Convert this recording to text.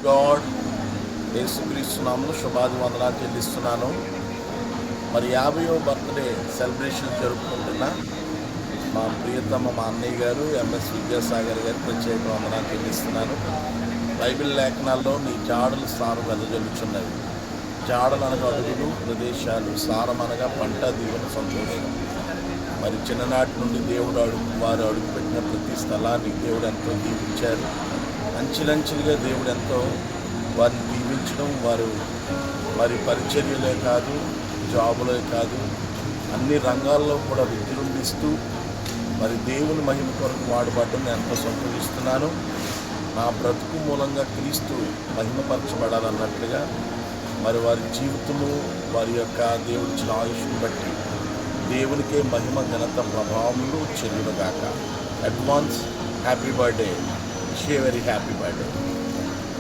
God. యేసుక్రీస్తు నామములో శుభాది వందనాలు చెల్లిస్తున్నాను. మరి 50వ బర్త్డే సెలబ్రేషన్ జరుపుకుంటున్న మా ప్రియతమ మా అన్నయ్య గారు ఎంఎస్ విద్యాసాగర్ గారు ప్రత్యేక వందనాలు చెల్లిస్తున్నాను. బైబిల్ లేఖనాల్లో నీ జాడలు సారం వెదజల్లుచున్నవి. జాడలు అనగా అడుగులు, ప్రదేశాలు, సారం అనగా పంట, దీవెన, సంతోషం. మరి చిన్ననాటి నుండి దేవుడు వారు అడుగుపెట్టిన ప్రతి స్థలాన్ని దేవుడు ఎంతో దీవించారు. అంచెలంచెలుగా దేవుడు ఎంతో వారిని దీవించడం, వారు మరి పరిచర్యలే కాదు, జాబులే కాదు, అన్ని రంగాల్లో కూడా విజృంభిస్తూ మరి దేవుని మహిమ కొరకు వాడబడ్డం నేను ఎంతో సంతోషిస్తున్నాను. నా బ్రతుకు మూలంగా క్రీస్తు మహిమపరచబడాలన్నట్లుగా మరి వారి జీవితము, వారి యొక్క దేవుడిచ్చిన ఆయుష్ను బట్టి దేవునికే మహిమ, ఘనత, ప్రభావములు చెల్లునుగాక. Advance happy birthday. Wish you very happy birthday.